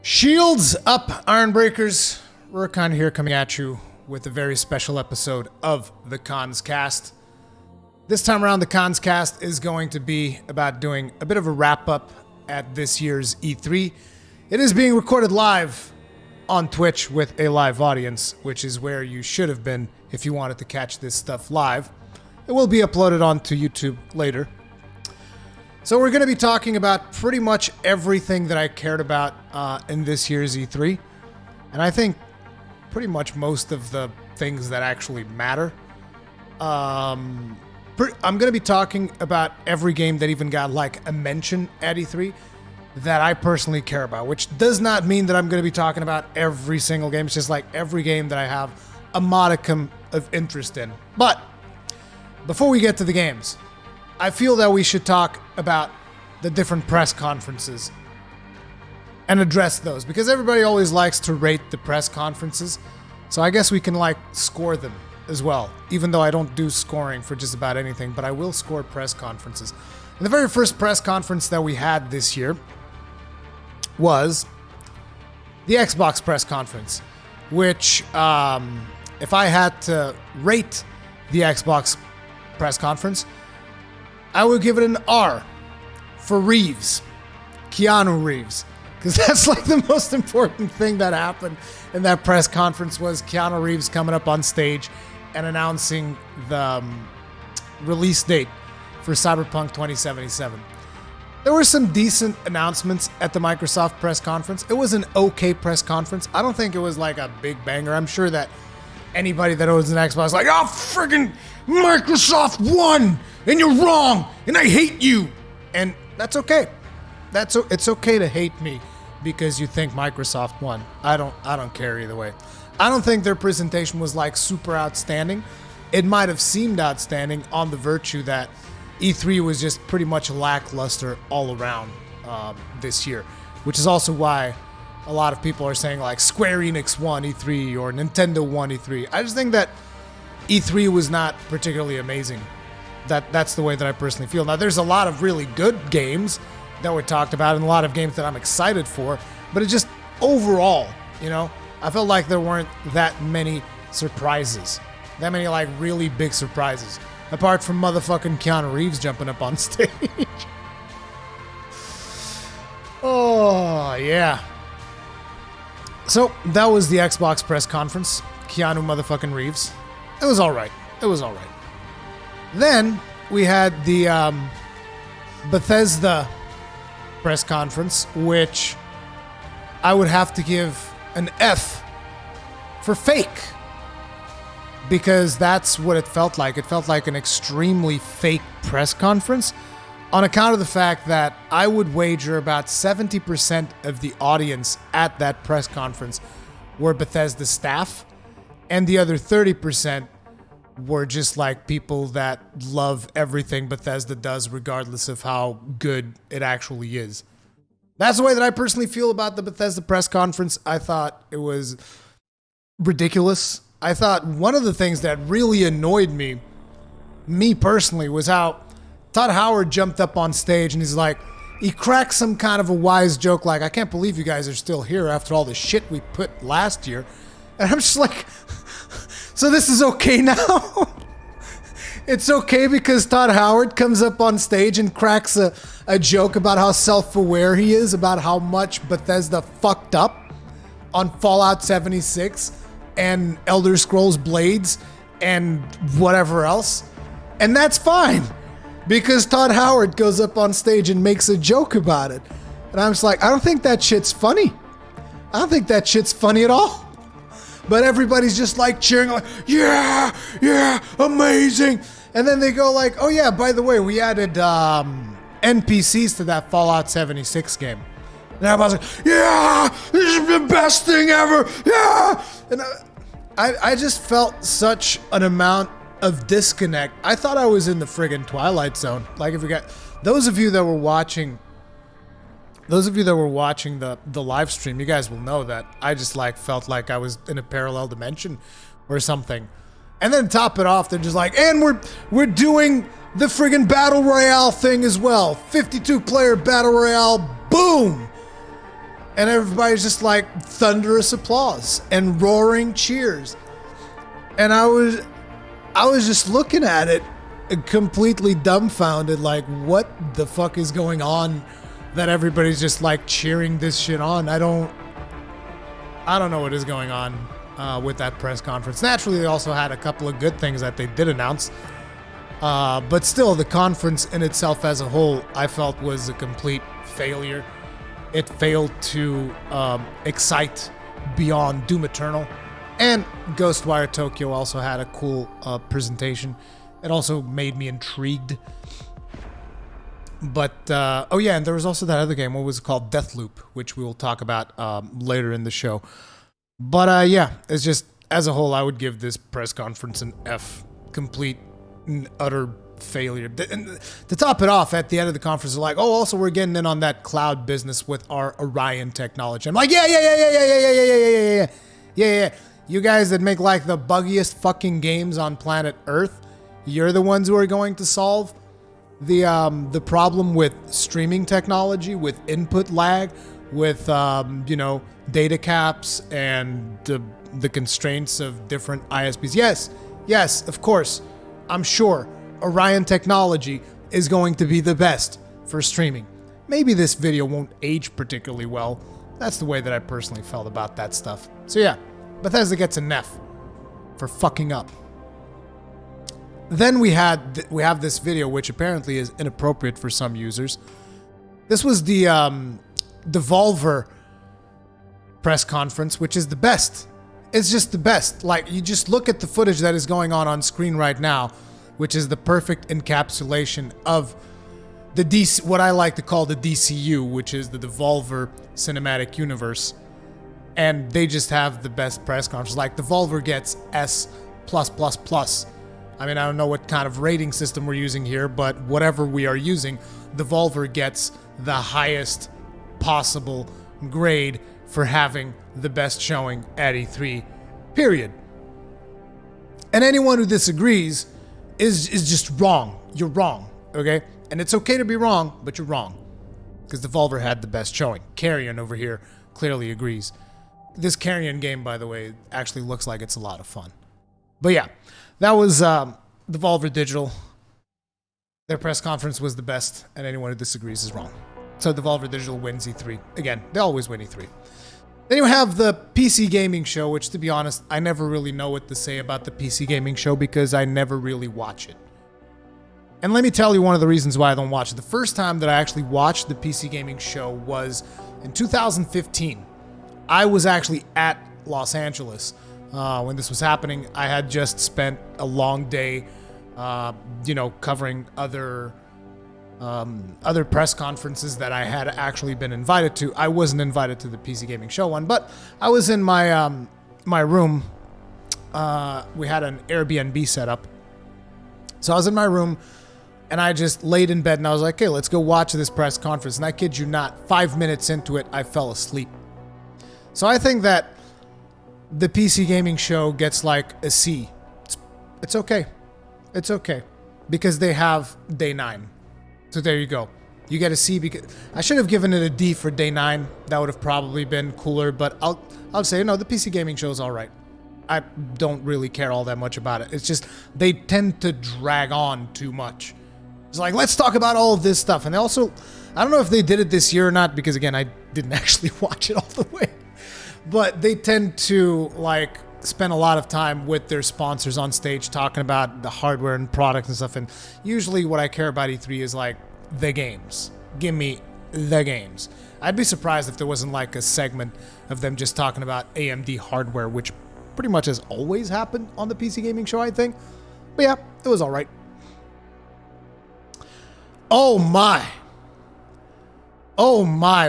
Shields up, Ironbreakers. Rurikhan here coming at you with a very special episode of the Cast. This time around, the Cast is going to be about doing a bit of a wrap-up at this year's E3. It is being recorded live on Twitch with a live audience, which is where you should have been if you wanted to catch this stuff live. It will be uploaded onto YouTube later. So we're going to be talking about pretty much everything that I cared about in this year's E3. And I think pretty much most of the things that actually matter. I'm going to be talking about every game that even got like a mention at E3 that I personally care about, which does not mean that I'm going to be talking about every single game. It's just like every game that I have a modicum of interest in. But before we get to the games, I feel that we should talk about the different press conferences and address those, because everybody always likes to rate the press conferences. So I guess we can like score them as well, even though I don't do scoring for just about anything, but I will score press conferences. And the very first press conference that we had this year was the Xbox press conference, which if I had to rate the Xbox press conference, I would give it an R for Reeves, Keanu Reeves, because that's like the most important thing that happened in that press conference was Keanu Reeves coming up on stage and announcing the release date for Cyberpunk 2077. There were some decent announcements at the Microsoft press conference. It was an okay press conference. I don't think it was like a big banger. I'm sure that anybody that owns an Xbox is like, oh, friggin' Microsoft won, and you're wrong, and I hate you. And that's okay. It's okay to hate me because you think Microsoft won. I don't care either way. I don't think their presentation was like super outstanding. It might have seemed outstanding on the virtue that E3 was just pretty much lackluster all around this year, which is also why a lot of people are saying like Square Enix won E3 or Nintendo won E3. I just think that E3 was not particularly amazing. That's the way that I personally feel. Now, there's a lot of really good games that were talked about and a lot of games that I'm excited for, but it just overall, you know, I felt like there weren't that many surprises, that many like really big surprises, apart from motherfucking Keanu Reeves jumping up on stage. Oh, yeah. So that was the Xbox press conference. Keanu motherfucking Reeves. It was all right. Then we had the Bethesda press conference, which I would have to give an F for fake, because that's what it felt like. It felt like an extremely fake press conference on account of the fact that I would wager about 70% of the audience at that press conference were Bethesda staff, and the other 30% were just like people that love everything Bethesda does, regardless of how good it actually is. That's the way that I personally feel about the Bethesda press conference. I thought it was ridiculous. I thought one of the things that really annoyed me personally, was how Todd Howard jumped up on stage and he's like, he cracked some kind of a wise joke like, I can't believe you guys are still here after all the shit we put last year. And I'm just like, so this is okay now? It's okay because Todd Howard comes up on stage and cracks a joke about how self-aware he is about how much Bethesda fucked up on Fallout 76 and Elder Scrolls Blades and whatever else. And that's fine because Todd Howard goes up on stage and makes a joke about it. And I'm just like, I don't think that shit's funny. I don't think that shit's funny at all. But everybody's just like cheering, like, yeah, amazing. And then they go like, oh yeah, by the way, we added NPCs to that Fallout 76 game. And everybody's like, yeah, this is the best thing ever, yeah. And I just felt such an amount of disconnect. I thought I was in the friggin' Twilight Zone. Like if we got, those of you that were watching the live stream, you guys will know that I just like felt like I was in a parallel dimension or something. And then top it off, they're just like, and we're doing the friggin' Battle Royale thing as well. 52 player Battle Royale, boom! And everybody's just like thunderous applause and roaring cheers. And I was just looking at it completely dumbfounded, like, what the fuck is going on that everybody's just like cheering this shit on? I don't know what is going on with that press conference. Naturally, they also had a couple of good things that they did announce. But still, the conference in itself as a whole, I felt was a complete failure. It failed to excite beyond Doom Eternal. And Ghostwire Tokyo also had a cool presentation. It also made me intrigued. But, oh yeah, and there was also that other game. What was it called? Deathloop, which we will talk about later in the show. But yeah, it's just, as a whole, I would give this press conference an F. Complete and utter failure. And to top it off, at the end of the conference, they're like, oh, also we're getting in on that cloud business with our Orion technology. I'm like, yeah. You guys that make like the buggiest fucking games on planet Earth, you're the ones who are going to solve the problem with streaming technology, with input lag, with data caps and the constraints of different ISPs. Yes, of course. I'm sure Orion technology is going to be the best for streaming. Maybe this video won't age particularly well. That's the way that I personally felt about that stuff. So yeah, Bethesda gets an F for fucking up. Then we have this video, which apparently is inappropriate for some users. This was the Devolver press conference, which is the best. It's just the best. Like, you just look at the footage that is going on screen right now, which is the perfect encapsulation of the DC, what I like to call the DCU, which is the Devolver Cinematic Universe. And they just have the best press conference. Like, Devolver gets S+++. I mean, I don't know what kind of rating system we're using here, but whatever we are using, Devolver gets the highest possible grade for having the best showing at E3, period. And anyone who disagrees is just wrong. You're wrong, okay? And it's okay to be wrong, but you're wrong. Because Devolver had the best showing. Carrion over here clearly agrees. This Carrion game, by the way, actually looks like it's a lot of fun. But yeah, that was Devolver Digital. Their press conference was the best, and anyone who disagrees is wrong. So Devolver Digital wins E3. Again, they always win E3. Then you have the PC Gaming Show, which, to be honest, I never really know what to say about the PC Gaming Show because I never really watch it. And let me tell you one of the reasons why I don't watch it. The first time that I actually watched the PC Gaming Show was in 2015. I was actually at Los Angeles when this was happening. I had just spent a long day, covering other press conferences that I had actually been invited to. I wasn't invited to the PC Gaming Show one, but I was in my my room. We had an Airbnb set up. So I was in my room, and I just laid in bed, and I was like, okay, let's go watch this press conference. And I kid you not, 5 minutes into it, I fell asleep. So I think that the PC Gaming Show gets like a C. It's okay. It's okay. Because they have day 9. So there you go. You get a C because I should have given it a D for day 9. That would have probably been cooler, but I'll say, no, the PC Gaming Show is all right. I don't really care all that much about it. It's just they tend to drag on too much. It's like, let's talk about all of this stuff. And they also, I don't know if they did it this year or not, because again, I didn't actually watch it all the way. But they tend to like spend a lot of time with their sponsors on stage talking about the hardware and products and stuff. And usually what I care about E3 is like the games. Give me the games. I'd be surprised if there wasn't like a segment of them just talking about AMD hardware, which pretty much has always happened on the PC Gaming Show, I think. But yeah, it was all right. Oh my,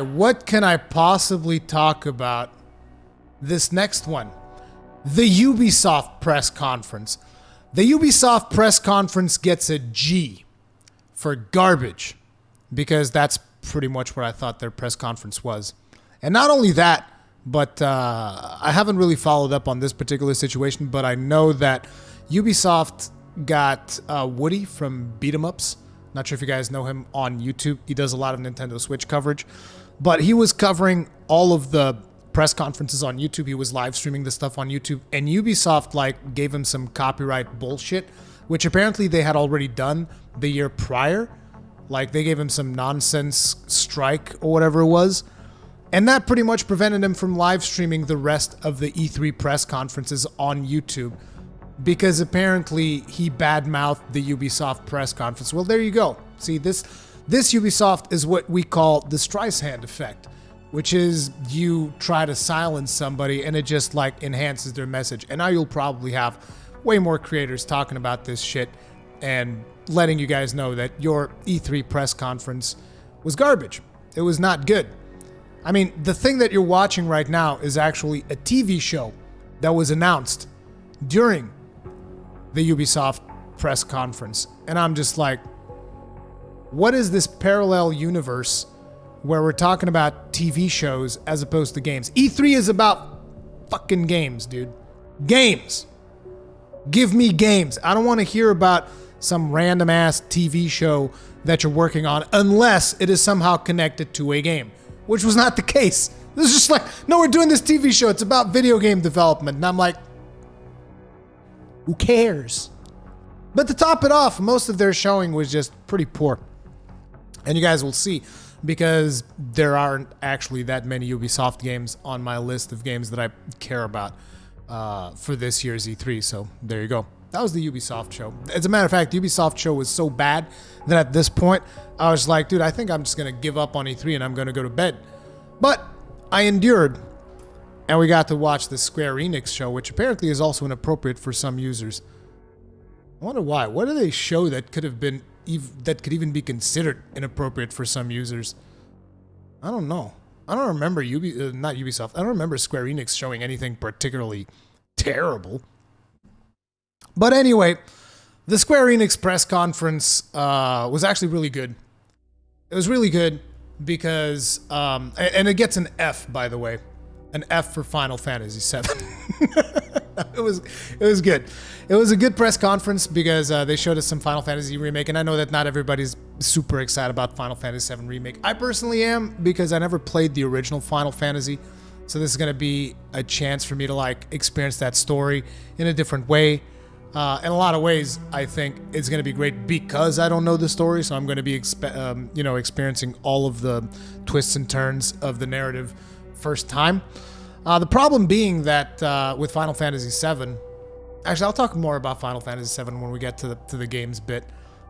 what can I possibly talk about this next one? The Ubisoft press conference. The Ubisoft press conference gets a G for garbage, because that's pretty much what I thought their press conference was. And not only that, but I haven't really followed up on this particular situation, but I know that Ubisoft got Woody from Beat 'em Ups. Not sure if you guys know him on YouTube. He does a lot of Nintendo Switch coverage. But he was covering all of the press conferences on YouTube. He was live streaming the stuff on YouTube, and Ubisoft like gave him some copyright bullshit, which apparently they had already done the year prior. Like they gave him some nonsense strike or whatever it was. And that pretty much prevented him from live streaming the rest of the E3 press conferences on YouTube, because apparently he badmouthed the Ubisoft press conference. Well, there you go. See, this Ubisoft is what we call the Streisand effect, which is you try to silence somebody and it just like enhances their message. And now you'll probably have way more creators talking about this shit and letting you guys know that your E3 press conference was garbage. It was not good. I mean, the thing that you're watching right now is actually a TV show that was announced during the Ubisoft press conference. And I'm just like, what is this parallel universe where we're talking about TV shows as opposed to games? E3 is about fucking games, dude. Games. Give me games. I don't want to hear about some random ass TV show that you're working on unless it is somehow connected to a game, which was not the case. This is just like, no, we're doing this TV show. It's about video game development. And I'm like, who cares? But to top it off, most of their showing was just pretty poor. And you guys will see, because there aren't actually that many Ubisoft games on my list of games that I care about for this year's E3. So there you go. That was the Ubisoft show. As a matter of fact, the Ubisoft show was so bad that at this point, I was like, dude, I think I'm just going to give up on E3 and I'm going to go to bed. But I endured, and we got to watch the Square Enix show, which apparently is also inappropriate for some users. I wonder why. What did they show that could have been that could even be considered inappropriate for some users? I don't know. I don't remember not Ubisoft. I don't remember Square Enix showing anything particularly terrible. But anyway, the Square Enix press conference was actually really good. It was really good because, and it gets an F, by the way, an F for Final Fantasy VII. It was good. It was a good press conference because they showed us some Final Fantasy Remake, and I know that not everybody's super excited about Final Fantasy VII Remake. I personally am, because I never played the original Final Fantasy, so this is going to be a chance for me to like experience that story in a different way. In a lot of ways, I think it's going to be great because I don't know the story, so I'm going to be experiencing all of the twists and turns of the narrative first time. The problem being that with Final Fantasy VII, actually, I'll talk more about Final Fantasy VII when we get to the games bit.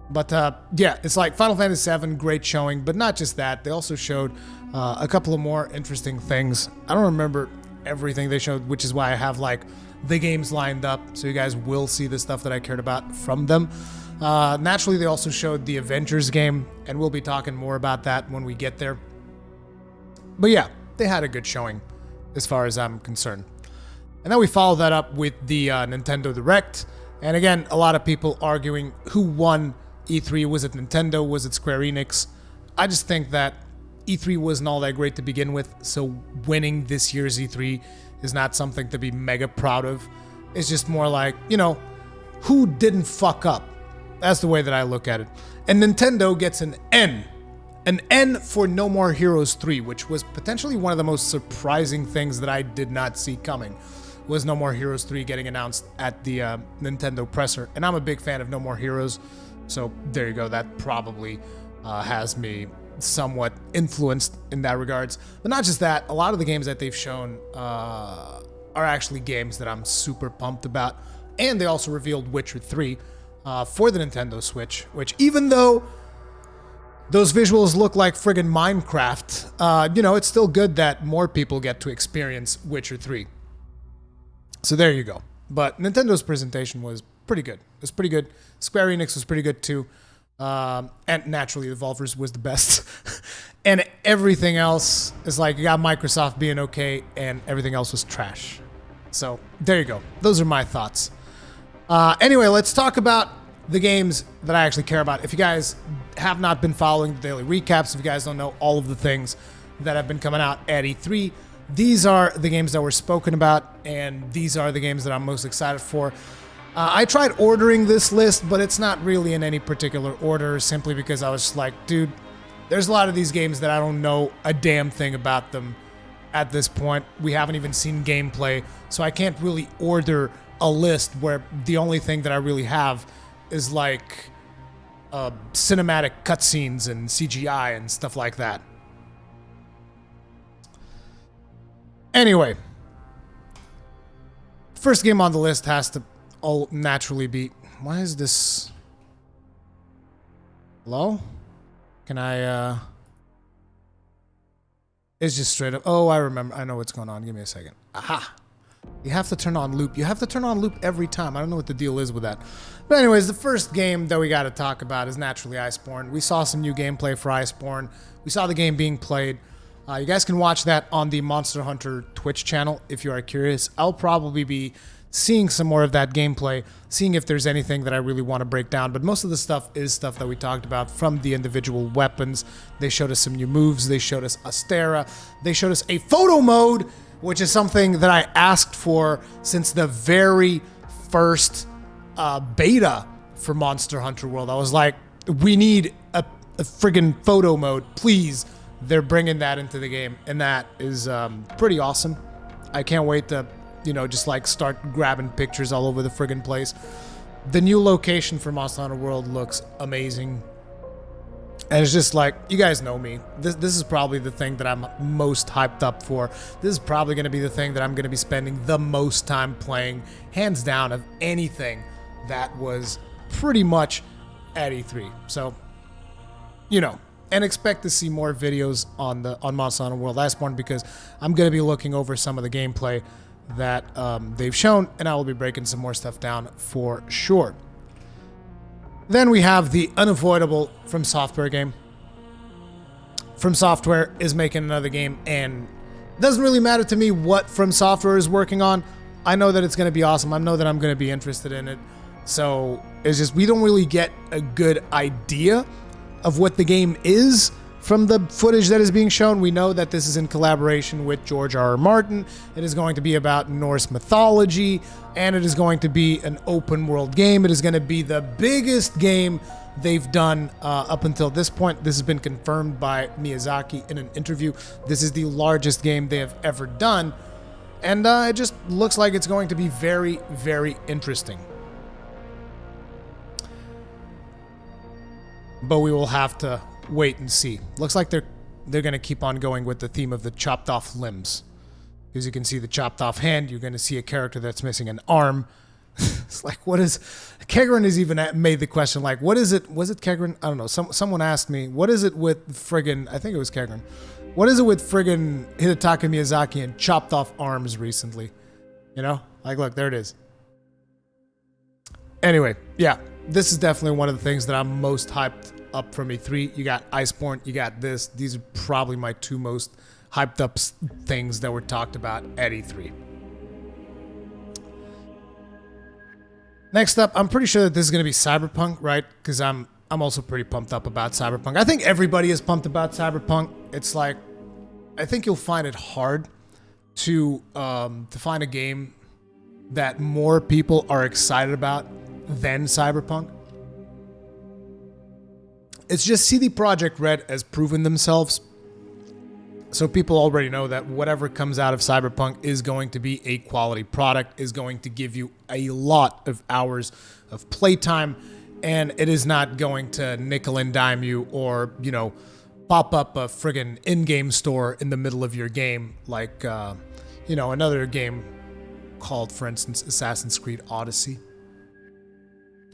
But yeah, it's like Final Fantasy VII, great showing, but not just that. They also showed a couple of more interesting things. I don't remember everything they showed, which is why I have like the games lined up, so you guys will see the stuff that I cared about from them. Naturally, they also showed the Avengers game, and we'll be talking more about that when we get there. But yeah, they had a good showing as far as I'm concerned. And then we followed that up with the Nintendo Direct. And again, a lot of people arguing who won E3. Was it Nintendo? Was it Square Enix? I just think that E3 wasn't all that great to begin with, so winning this year's E3 is not something to be mega proud of. It's just more like, who didn't fuck up? That's the way that I look at it. And Nintendo gets an N. An N for No More Heroes 3, which was potentially one of the most surprising things that I did not see coming, was No More Heroes 3 getting announced at the Nintendo presser. And I'm a big fan of No More Heroes, so there you go. That probably has me somewhat influenced in that regards. But not just that, a lot of the games that they've shown are actually games that I'm super pumped about. And they also revealed Witcher 3 for the Nintendo Switch, which even though those visuals look like friggin' Minecraft, it's still good that more people get to experience Witcher 3. So there you go. But Nintendo's presentation was pretty good. It was pretty good. Square Enix was pretty good too. And naturally, Evolvers was the best. And everything else is like, you got Microsoft being okay, and everything else was trash. So there you go. Those are my thoughts. Anyway, let's talk about the games that I actually care about. If you guys have not been following the daily recaps, if you guys don't know all of the things that have been coming out at E3, these are the games that were spoken about, and these are the games that I'm most excited for. I tried ordering this list, but it's not really in any particular order, simply because I was like, dude, there's a lot of these games that I don't know a damn thing about them at this point. We haven't even seen gameplay, so I can't really order a list where the only thing that I really have is like cinematic cutscenes and CGI and stuff like that. Anyway, first game on the list has to all naturally be... Why is this... Hello? Can I, It's just straight up... Oh, I remember. I know what's going on. Give me a second. Aha! You have to turn on loop. You have to turn on loop every time. I don't know what the deal is with that. But anyways, the first game that we got to talk about is naturally Iceborne. We saw some new gameplay for Iceborne. We saw the game being played. You guys can watch that on the Monster Hunter Twitch channel if you are curious. I'll probably be seeing some more of that gameplay, seeing if there's anything that I really want to break down. But most of the stuff is stuff that we talked about from the individual weapons. They showed us some new moves. They showed us Astera. They showed us a photo mode, which is something that I asked for since the very first beta for Monster Hunter World. I was like, we need a friggin' photo mode, please. They're bringing that into the game, and that is pretty awesome. I can't wait to, just like start grabbing pictures all over the friggin' place. The new location for Monster Hunter World looks amazing. And it's just like, you guys know me. This is probably the thing that I'm most hyped up for. This is probably going to be the thing that I'm going to be spending the most time playing, hands down, of anything that was pretty much at E3. So, and expect to see more videos on Monster Hunter World Iceborne, because I'm going to be looking over some of the gameplay that they've shown, and I will be breaking some more stuff down for sure. Then we have the Unavoidable From Software game. From Software is making another game, and it doesn't really matter to me what From Software is working on. I know that it's going to be awesome. I know that I'm going to be interested in it. So it's just, we don't really get a good idea of what the game is from the footage that is being shown. We know that this is in collaboration with George R.R. Martin. It is going to be about Norse mythology, and it is going to be an open world game. It is going to be the biggest game they've done up until this point. This has been confirmed by Miyazaki in an interview. This is the largest game they have ever done, and it just looks like it's going to be very, very interesting. But we will have to wait and see. Looks like they're going to keep on going with the theme of the chopped off limbs. Because you can see the chopped off hand, you're going to see a character that's missing an arm. It's like, what is... Kegren has even made the question, like, what is it... Was it Kegren? I don't know. Someone asked me, what is it with friggin... I think it was Kegren. What is it with friggin Hidetaka Miyazaki and chopped off arms recently? Like, look, there it is. Anyway, yeah. This is definitely one of the things that I'm most hyped up from E3. You got Iceborne, you got this. These are probably my two most hyped up things that were talked about at E3. Next up, I'm pretty sure that this is going to be Cyberpunk, right? Because I'm also pretty pumped up about Cyberpunk. I think everybody is pumped about Cyberpunk. It's like, I think you'll find it hard to find a game that more people are excited about than Cyberpunk. It's just CD Projekt Red has proven themselves, so people already know that whatever comes out of Cyberpunk is going to be a quality product, is going to give you a lot of hours of playtime, and it is not going to nickel and dime you or, pop up a friggin' in-game store in the middle of your game like, another game called, for instance, Assassin's Creed Odyssey.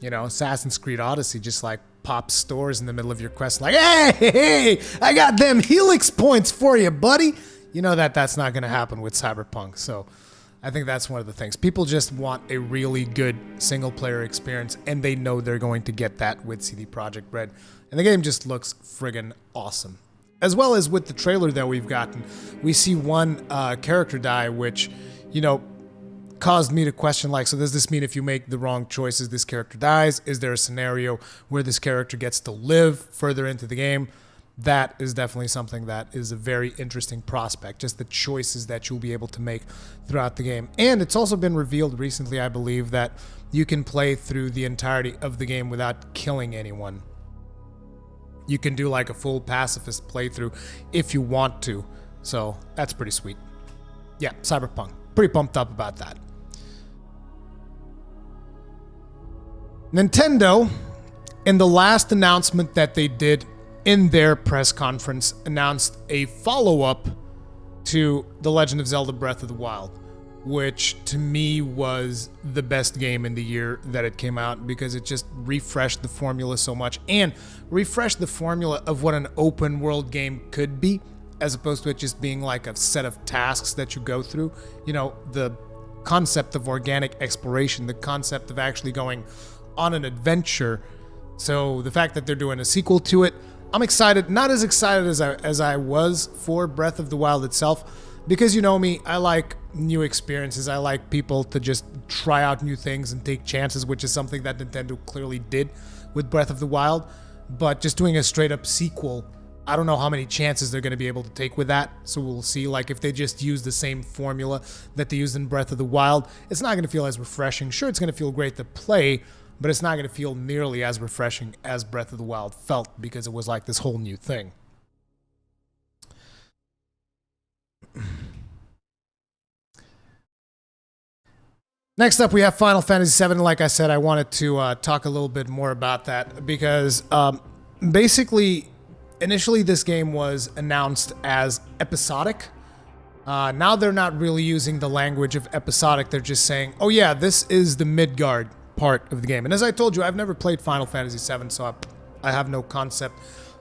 Assassin's Creed Odyssey just like pops stores in the middle of your quest like, hey, I got them Helix points for you, buddy. That's not going to happen with Cyberpunk. So I think that's one of the things. People just want a really good single-player experience, and they know they're going to get that with CD Projekt Red. And the game just looks friggin' awesome. As well as with the trailer that we've gotten, we see one character die, which, caused me to question, like, so does this mean if you make the wrong choices, this character dies? Is there a scenario where this character gets to live further into the game? That is definitely something that is a very interesting prospect, just the choices that you'll be able to make throughout the game. And it's also been revealed recently, I believe, that you can play through the entirety of the game without killing anyone. You can do like a full pacifist playthrough if you want to, so that's pretty sweet. Yeah, Cyberpunk. Pretty pumped up about that. Nintendo, in the last announcement that they did in their press conference, announced a follow-up to The Legend of Zelda Breath of the Wild, which to me was the best game in the year that it came out because it just refreshed the formula so much and refreshed the formula of what an open world game could be, as opposed to it just being like a set of tasks that you go through. You know, the concept of organic exploration, the concept of actually going on an adventure. So the fact that they're doing a sequel to it, I'm excited. Not as excited as I was for Breath of the Wild itself, because you know me, I like new experiences. I like people to just try out new things and take chances, which is something that Nintendo clearly did with Breath of the Wild. But just doing a straight up sequel, I don't know how many chances they're going to be able to take with that. So we'll see. Like, if they just use the same formula that they used in Breath of the Wild, it's not going to feel as refreshing. Sure, it's going to feel great to play, but it's not going to feel nearly as refreshing as Breath of the Wild felt, because it was like this whole new thing. Next up, we have Final Fantasy VII. Like I said, I wanted to talk a little bit more about that because basically, initially this game was announced as episodic. Now they're not really using the language of episodic. They're just saying, oh yeah, this is the Midgard part of the game. And as I told you, I've never played Final Fantasy VII, so I have no concept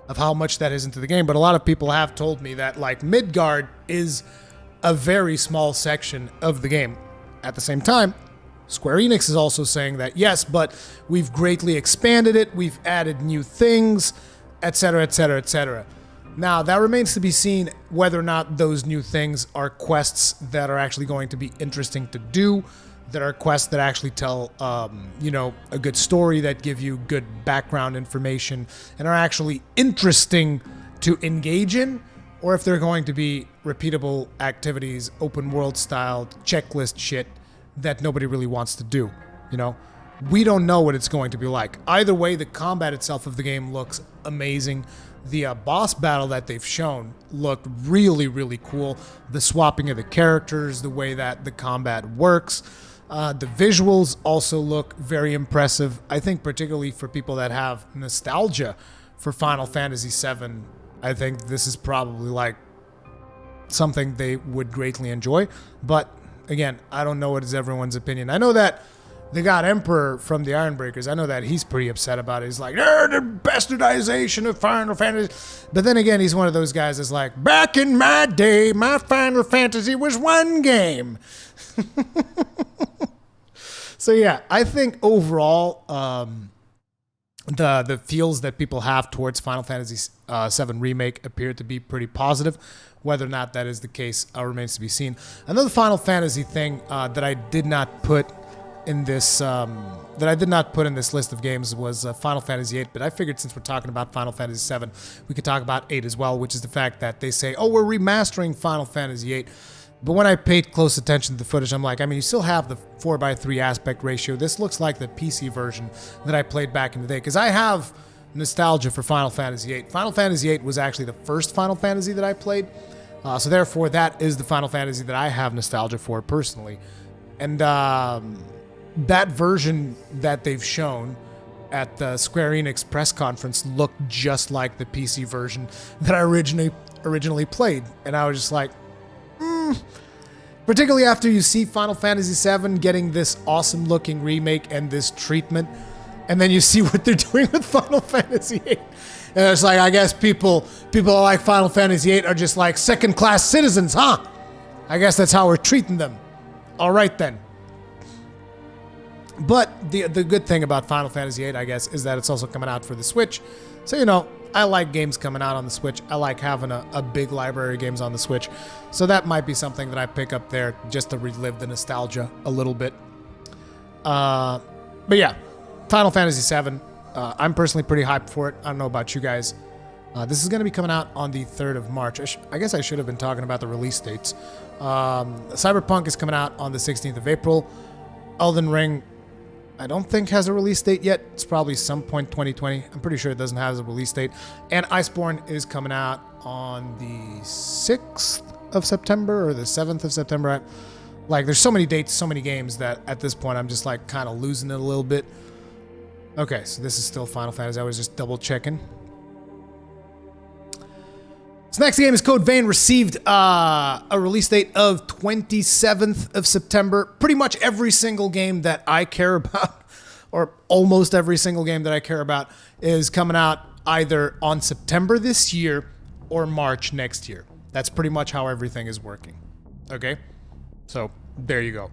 of how much that is into the game. But a lot of people have told me that like Midgard is a very small section of the game. At the same time, Square Enix is also saying that, yes, but we've greatly expanded it, we've added new things, etc., etc., etc. Now, that remains to be seen whether or not those new things are quests that are actually going to be interesting to do, that are quests that actually tell, a good story, that give you good background information, and are actually interesting to engage in, or if they're going to be repeatable activities, open world style, checklist shit that nobody really wants to do, you know? We don't know what it's going to be like. Either way, the combat itself of the game looks amazing. The boss battle that they've shown looked really, really cool. The swapping of the characters, the way that the combat works. The visuals also look very impressive. I think particularly for people that have nostalgia for Final Fantasy VII, I think this is probably like something they would greatly enjoy. But again, I don't know what is everyone's opinion. I know that the God Emperor from the Ironbreakers, I know that he's pretty upset about it. He's like, the bastardization of Final Fantasy. But then again, he's one of those guys that's like, back in my day, my Final Fantasy was one game. So yeah, I think overall, the feels that people have towards Final Fantasy VII Remake appear to be pretty positive. Whether or not that is the case remains to be seen. Another Final Fantasy thing that I did not put in this list of games was Final Fantasy VIII. But I figured since we're talking about Final Fantasy VII, we could talk about 8 as well, which is the fact that they say, oh, we're remastering Final Fantasy VIII. But when I paid close attention to the footage, I'm like, I mean, you still have the 4:3 aspect ratio. This looks like the PC version that I played back in the day, because I have nostalgia for Final Fantasy VIII. Final Fantasy VIII was actually the first Final Fantasy that I played, so therefore that is the Final Fantasy that I have nostalgia for personally. And that version that they've shown at the Square Enix press conference looked just like the PC version that I originally played, and I was just like, particularly after you see Final Fantasy VII getting this awesome looking remake and this treatment, and then you see what they're doing with Final Fantasy VIII. And it's like, I guess people who like Final Fantasy VIII are just like second-class citizens, huh? I guess that's how we're treating them. All right, then. But the good thing about Final Fantasy VIII, I guess, is that it's also coming out for the Switch. So, you know, I like games coming out on the Switch. I like having a big library of games on the Switch. So that might be something that I pick up there just to relive the nostalgia a little bit. But yeah, Final Fantasy VII. I'm personally pretty hyped for it. I don't know about you guys. This is going to be coming out on the 3rd of March. I guess I should have been talking about the release dates. Cyberpunk is coming out on the 16th of April. Elden Ring, I don't think has a release date yet. It's probably some point 2020. I'm pretty sure it doesn't have a release date. And Iceborne is coming out on the 6th of September or the 7th of September. Like, there's so many dates, so many games that at this point I'm just like kind of losing it a little bit. Okay, so this is still Final Fantasy. I was just double checking. This next game is Code Vein, received a release date of 27th of September. Pretty much every single game that I care about, or almost every single game that I care about, is coming out either on September this year or March next year. That's pretty much how everything is working. Okay? So, there you go.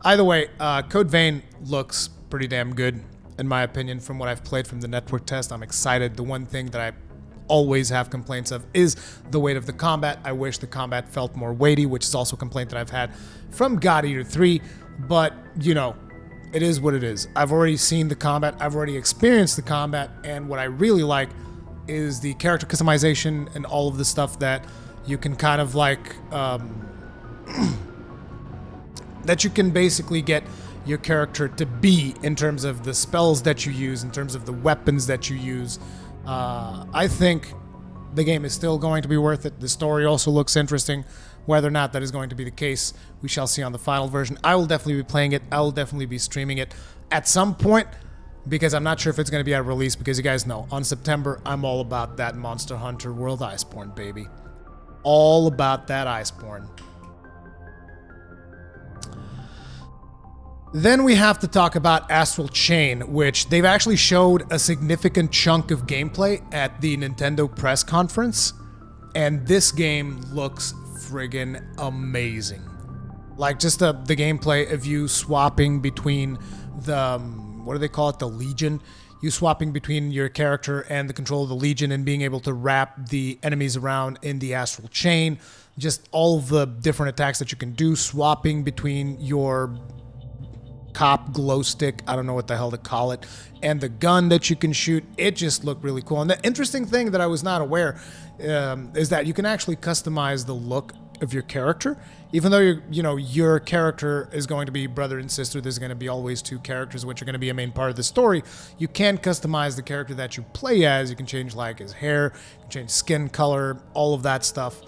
Either way, Code Vein looks pretty damn good, in my opinion, from what I've played from the network test. I'm excited. The one thing that I always have complaints of is the weight of the combat. I wish the combat felt more weighty, which is also a complaint that I've had from God Eater 3, but, you know, it is what it is. I've already seen the combat, I've already experienced the combat, and what I really like is the character customization and all of the stuff that you can kind of like, that you can basically get your character to be in terms of the spells that you use, in terms of the weapons that you use. I think the game is still going to be worth it. The story also looks interesting. Whether or not that is going to be the case, we shall see on the final version. I will definitely be playing it. I will definitely be streaming it at some point, because I'm not sure if it's going to be at release, because you guys know, on September, I'm all about that Monster Hunter World Iceborne, baby. All about that Iceborne. Then we have to talk about Ascension Chain, which they've actually showed a significant chunk of gameplay at the Nintendo press conference, and this game looks friggin' amazing. Like, just the gameplay of you swapping between the, what do they call it, the Legion? You swapping between your character and the control of the Legion and being able to wrap the enemies around in the Ascension Chain. Just all of the different attacks that you can do, swapping between your cop glow stick, I don't know what the hell to call it, and the gun that you can shoot. It just looked really cool. And the interesting thing that I was not aware is that you can actually customize the look of your character. Even though your character is going to be brother and sister, there's going to be always two characters which are going to be a main part of the story. You can customize the character that you play as. You can change like his hair, you can change skin color, all of that stuff.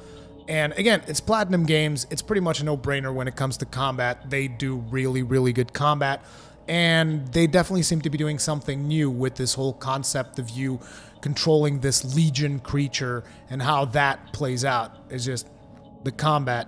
And again, it's Platinum Games. It's pretty much a no-brainer when it comes to combat. They do really, really good combat. And they definitely seem to be doing something new with this whole concept of you controlling this Legion creature and how that plays out. It's just, the combat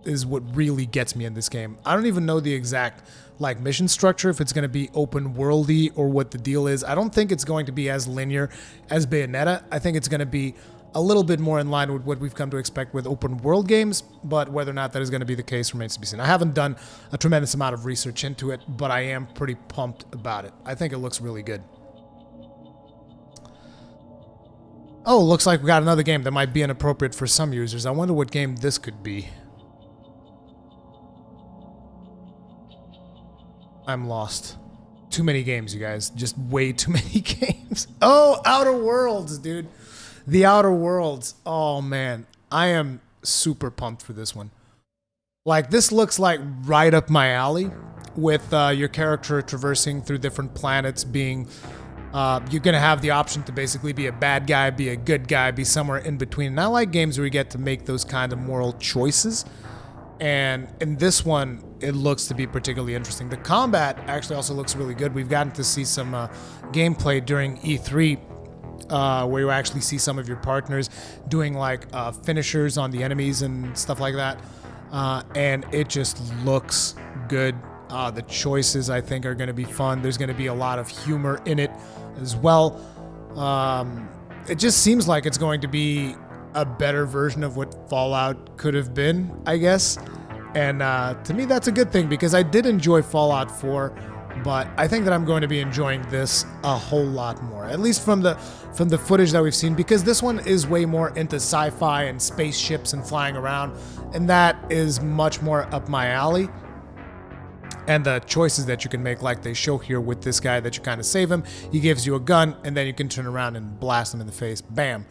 is what really gets me in this game. I don't even know the exact like mission structure, if it's going to be open worldy or what the deal is. I don't think it's going to be as linear as Bayonetta. I think it's going to be a little bit more in line with what we've come to expect with open world games, but whether or not that is going to be the case remains to be seen. I haven't done a tremendous amount of research into it, but I am pretty pumped about it. I think it looks really good. Oh, looks like we got another game that might be inappropriate for some users. I wonder what game this could be. I'm lost. Too many games, you guys. Just way too many games. Oh, Outer Worlds, dude. The Outer Worlds. Oh, man. I am super pumped for this one. Like, this looks like right up my alley, with your character traversing through different planets, being... you're going to have the option to basically be a bad guy, be a good guy, be somewhere in between. And I like games where you get to make those kind of moral choices. And in this one, it looks to be particularly interesting. The combat actually also looks really good. We've gotten to see some gameplay during E3, where you actually see some of your partners doing like finishers on the enemies and stuff like that. And it just looks good. The choices, I think, are going to be fun. There's going to be a lot of humor in it as well. It just seems like it's going to be a better version of what Fallout could have been, I guess. And to me, that's a good thing, because I did enjoy Fallout 4, but I think that I'm going to be enjoying this a whole lot more, at least from the footage that we've seen, because this one is way more into sci-fi and spaceships and flying around, and that is much more up my alley. And the choices that you can make, like they show here with this guy, that you kind of save him, he gives you a gun, and then you can turn around and blast him in the face. Bam.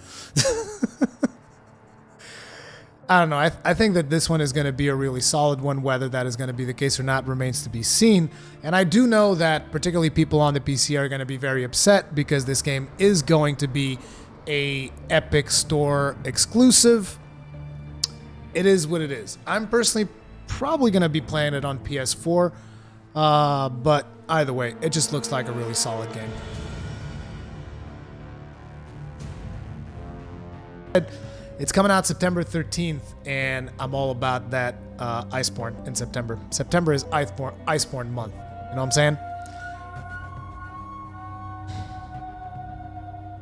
I don't know. I think that this one is going to be a really solid one. Whether that is going to be the case or not remains to be seen. And I do know that particularly people on the PC are going to be very upset, because this game is going to be a Epic Store exclusive. it is what it is. I'm personally probably going to be playing it on PS4, but either way, it just looks like a really solid game. It's coming out September 13th, and I'm all about that Iceborne in September. September is Iceborne month. You know what I'm saying?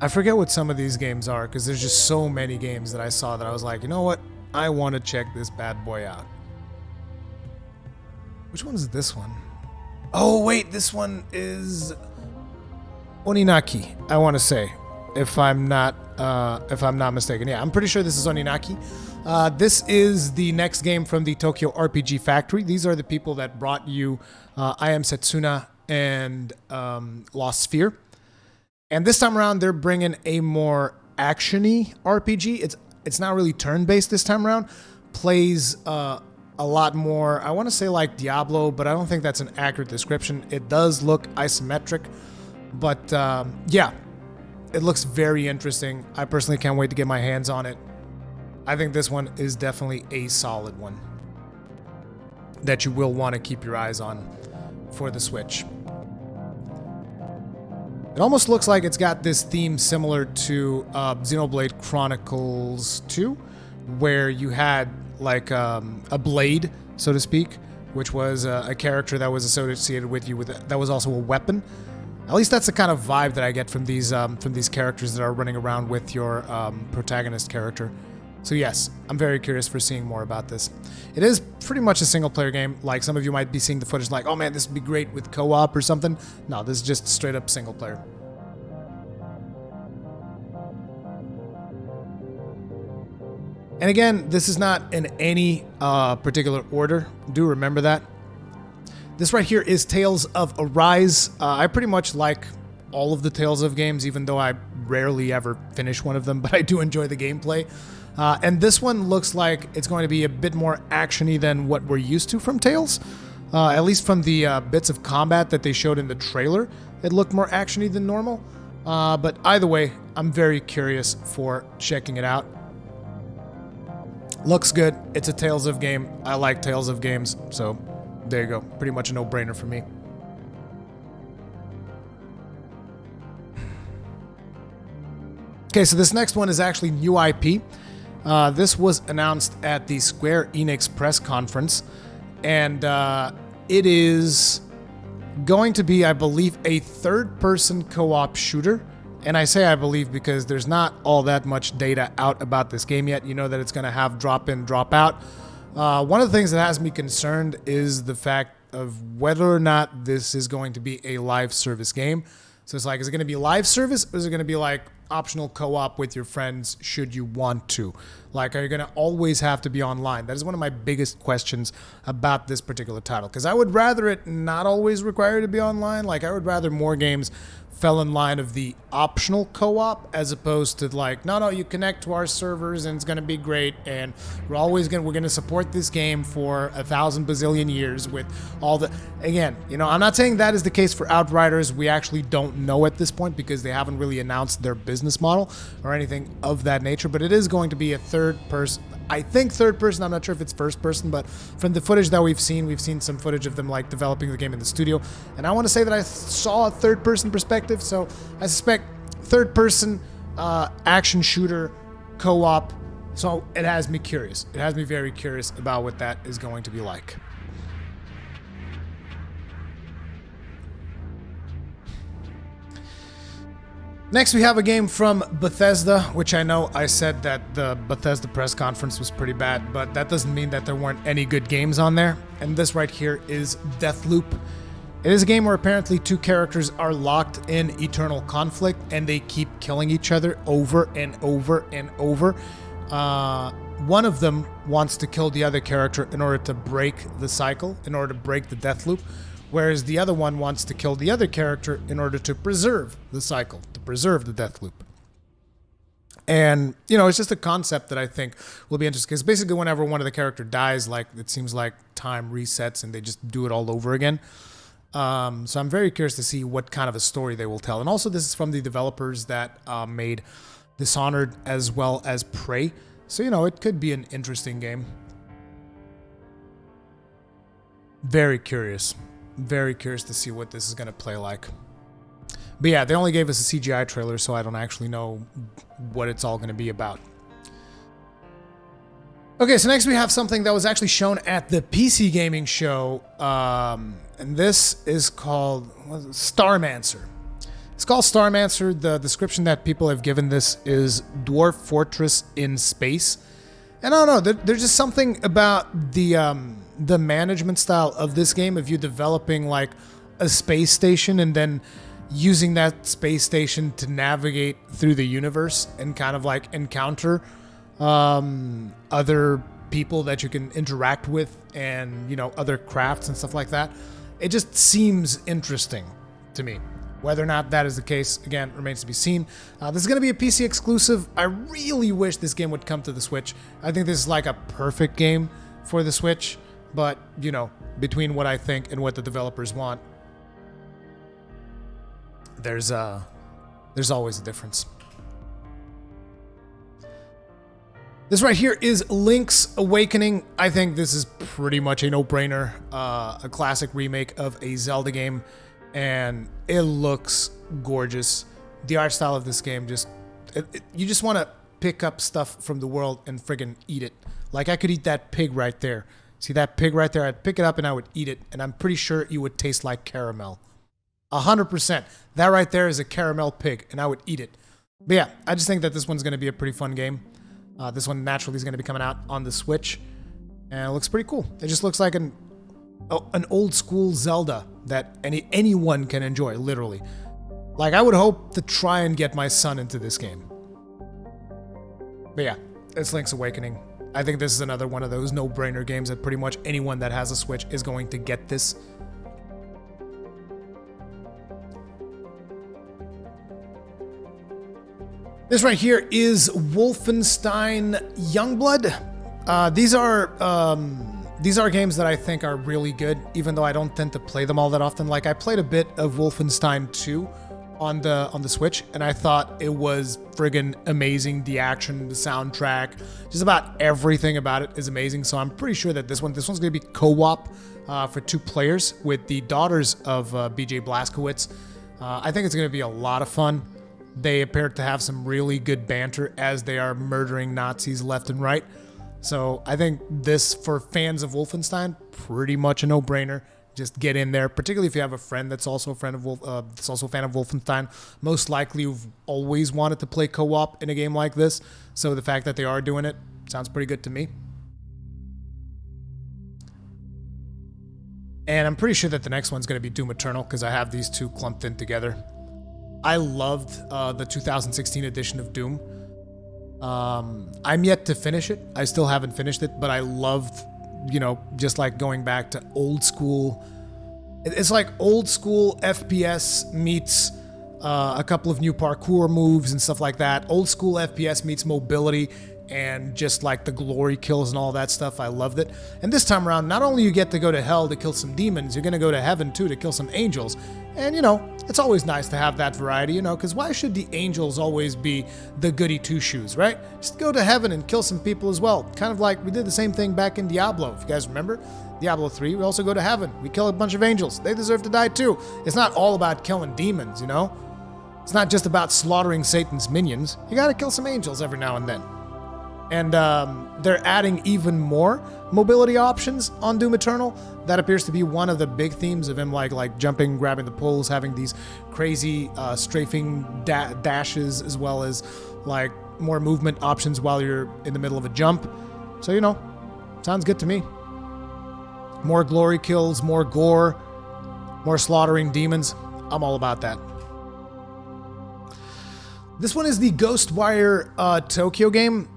I forget what some of these games are, because there's just so many games that I saw that I was like, you know what? I want to check this bad boy out. Which one is this one? Oh, wait, this one is Anunnaki, I want to say. If I'm not mistaken. Yeah, I'm pretty sure this is Anunnaki. This is the next game from the Tokyo RPG Factory. These are the people that brought you I Am Setsuna and Lost Sphere. And this time around, they're bringing a more action-y RPG. It's not really turn-based this time around. Plays a lot more, I want to say like Diablo, but I don't think that's an accurate description. It does look isometric, but yeah. It looks very interesting. I personally can't wait to get my hands on it. I think this one is definitely a solid one that you will want to keep your eyes on for the Switch. It almost looks like it's got this theme similar to Xenoblade Chronicles 2, where you had like a blade, so to speak, which was a character that was associated with you that was also a weapon. At least that's the kind of vibe that I get from these characters that are running around with your protagonist character. So yes, I'm very curious for seeing more about this. It is pretty much a single-player game. Like, some of you might be seeing the footage like, oh man, this would be great with co-op or something. No, this is just straight-up single-player. And again, this is not in any particular order. Do remember that. This right here is Tales of Arise. I pretty much like all of the Tales of games, even though I rarely ever finish one of them, but I do enjoy the gameplay. And this one looks like it's going to be a bit more action-y than what we're used to from Tales. At least from the bits of combat that they showed in the trailer, it looked more action-y than normal. But either way, I'm very curious for checking it out. Looks good. It's a Tales of game. I like Tales of games, so there you go. Pretty much a no-brainer for me. Okay, so this next one is actually new IP. This was announced at the Square Enix press conference, and it is going to be, I believe, a third-person co-op shooter. And I say I believe because there's not all that much data out about this game yet. You know that it's going to have drop-in, drop-out. One of the things that has me concerned is the fact of whether or not this is going to be a live service game. So it's like, is it going to be live service, or is it going to be like optional co-op with your friends should you want to? Like, are you going to always have to be online? That is one of my biggest questions about this particular title, because I would rather it not always require you to be online. Like, I would rather more games fell in line of the optional co-op as opposed to like, no, you connect to our servers and it's going to be great, and we're going to support this game for 1,000 bazillion years with all the, again, you know, I'm not saying that is the case for Outriders. We actually don't know at this point because they haven't really announced their business model or anything of that nature, but it is going to be a third person. I think third person, I'm not sure if it's first person, but from the footage that we've seen some footage of them like developing the game in the studio. And I want to say that I saw a third person perspective, so I suspect third person action shooter co-op. So it has me curious. It has me very curious about what that is going to be like. Next, we have a game from Bethesda, which I know I said that the Bethesda press conference was pretty bad, but that doesn't mean that there weren't any good games on there. And this right here is Deathloop. It is a game where apparently two characters are locked in eternal conflict and they keep killing each other over and over and over. One of them wants to kill the other character in order to break the cycle, in order to break the death loop, whereas the other one wants to kill the other character in order to preserve the cycle, to preserve the death loop. And, you know, it's just a concept that I think will be interesting, because basically whenever one of the character dies, like, it seems like time resets and they just do it all over again. So I'm very curious to see what kind of a story they will tell. And also, this is from the developers that made Dishonored as well as Prey. So, you know, it could be an interesting game. Very curious. Very curious to see what this is going to play like. But yeah, they only gave us a CGI trailer, so I don't actually know what it's all going to be about. Okay, so next we have something that was actually shown at the PC gaming show, and this is called Starman Sir. It's called Starman Sir. The description that people have given this is Dwarf Fortress in Space. And I don't know, there's just something about the management style of this game, of you developing like a space station and then using that space station to navigate through the universe and kind of like encounter other people that you can interact with, and you know, other crafts and stuff like that. It just seems interesting to me. Whether or not that is the case, again, remains to be seen. This is going to be a PC exclusive. I really wish this game would come to the Switch. I think this is like a perfect game for the Switch, but you know, between what I think and what the developers want, there's always a difference. This right here is Link's Awakening. I think this is pretty much a no-brainer. A classic remake of a Zelda game, and it looks gorgeous. The art style of this game you just want to pick up stuff from the world and friggin' eat it. Like, I could eat that pig right there. See that pig right there? I'd pick it up and I would eat it, and I'm pretty sure it would taste like caramel. 100%. That right there is a caramel pig, and I would eat it. But yeah, I just think that this one's going to be a pretty fun game. This one naturally is going to be coming out on the Switch, and it looks pretty cool. It just looks like an old school Zelda that anyone can enjoy, literally. Like, I would hope to try and get my son into this game. But yeah, it's Link's Awakening. I think this is another one of those no-brainer games that pretty much anyone that has a Switch is going to get this. This right here is Wolfenstein Youngblood. These are games that I think are really good, even though I don't tend to play them all that often. Like, I played a bit of Wolfenstein 2 on the Switch, and I thought it was friggin' amazing. The action, the soundtrack, just about everything about it is amazing. So I'm pretty sure that this one's going to be co-op for 2 players with the daughters of BJ Blazkowicz. I think it's going to be a lot of fun. They appear to have some really good banter as they are murdering Nazis left and right. So I think this, for fans of Wolfenstein, pretty much a no-brainer. Just get in there, particularly if you have a friend that's also a fan of Wolfenstein. Most likely you've always wanted to play co-op in a game like this. So the fact that they are doing it sounds pretty good to me. And I'm pretty sure that the next one's going to be Doom Eternal, because I have these two clumped in together. I loved the 2016 edition of Doom. I'm yet to finish it. I still haven't finished it, but I loved, you know, just like going back to old school. It's like old school FPS meets a couple of new parkour moves and stuff like that. Old school FPS meets mobility and just like the glory kills and all that stuff. I loved it. And this time around, not only you get to go to hell to kill some demons, you're going to go to heaven too to kill some angels. And, you know, it's always nice to have that variety, you know, because why should the angels always be the goody two-shoes, right? Just go to heaven and kill some people as well. Kind of like we did the same thing back in Diablo, if you guys remember. Diablo 3, we also go to heaven. We kill a bunch of angels. They deserve to die too. It's not all about killing demons, you know? It's not just about slaughtering Satan's minions. You gotta kill some angels every now and then. And they're adding even more mobility options on Doom Eternal. That appears to be one of the big themes of him, like jumping, grabbing the poles, having these crazy strafing dashes, as well as like more movement options while you're in the middle of a jump. So, you know, sounds good to me. More glory kills, more gore, more slaughtering demons. I'm all about that. This one is the Ghostwire Tokyo game.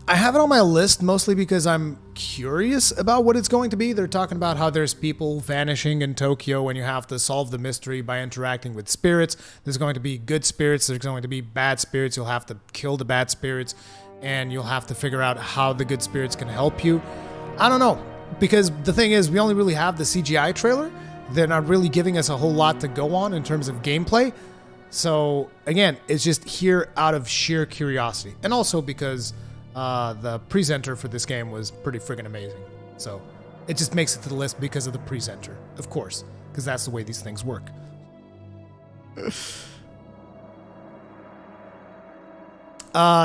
I have it on my list mostly because I'm curious about what it's going to be. They're talking about how there's people vanishing in Tokyo and you have to solve the mystery by interacting with spirits. There's going to be good spirits, there's going to be bad spirits. You'll have to kill the bad spirits and you'll have to figure out how the good spirits can help you. I don't know, because the thing is, we only really have the CGI trailer. They're not really giving us a whole lot to go on in terms of gameplay. So again, it's just here out of sheer curiosity. And also because the presenter for this game was pretty friggin' amazing. So It just makes it to the list because of the presenter, of course, because that's the way these things work.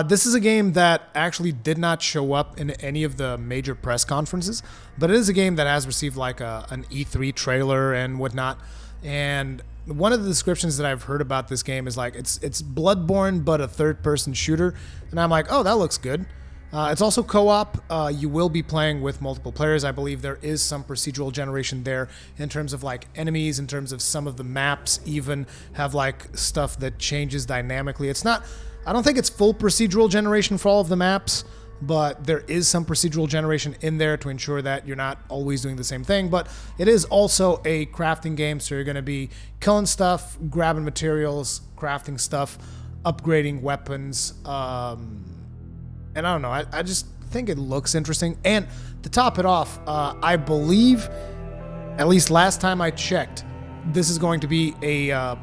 This is a game that actually did not show up in any of the major press conferences, but it is a game that has received like an E3 trailer and whatnot. And one of the descriptions that I've heard about this game is like it's Bloodborne but a third-person shooter, and I'm like, oh, that looks good. It's also co-op. You will be playing with multiple players. I believe there is some procedural generation there in terms of like enemies, in terms of some of the maps even have like stuff that changes dynamically. It's not, I don't think it's full procedural generation for all of the maps, but there is some procedural generation in there to ensure that you're not always doing the same thing. But it is also a crafting game, so you're going to be killing stuff, grabbing materials, crafting stuff, upgrading weapons, and I don't know, I just think it looks interesting. And to top it off, I believe, at least last time I checked, this is going to be a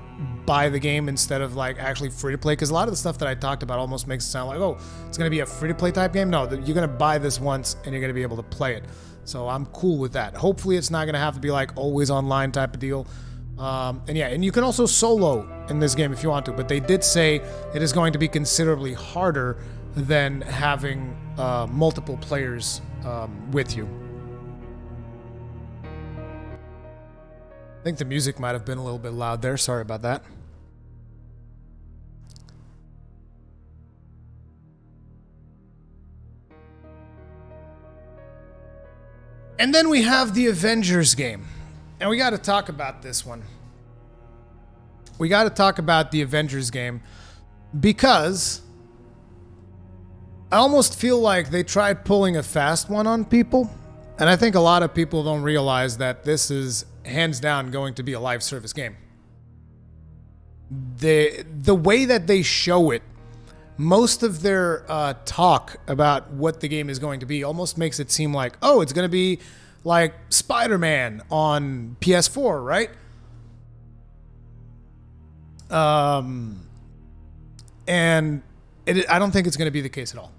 buy the game instead of like actually free to play. Because a lot of the stuff that I talked about almost makes it sound like, oh, it's going to be a free to play type game. No, you're going to buy this once and you're going to be able to play it. So I'm cool with that. Hopefully it's not going to have to be like always online type of deal. And yeah, and you can also solo in this game if you want to. But they did say it is going to be considerably harder than having multiple players with you. I think the music might have been a little bit loud there. Sorry about that. And then we have the Avengers game. And we got to talk about this one. We got to talk about the Avengers game because I almost feel like they tried pulling a fast one on people, and I think a lot of people don't realize that this is hands down going to be a live service game. The way that they show it, most of their talk about what the game is going to be almost makes it seem like, oh, it's going to be like Spider-Man on PS4, right? And I don't think it's going to be the case at all.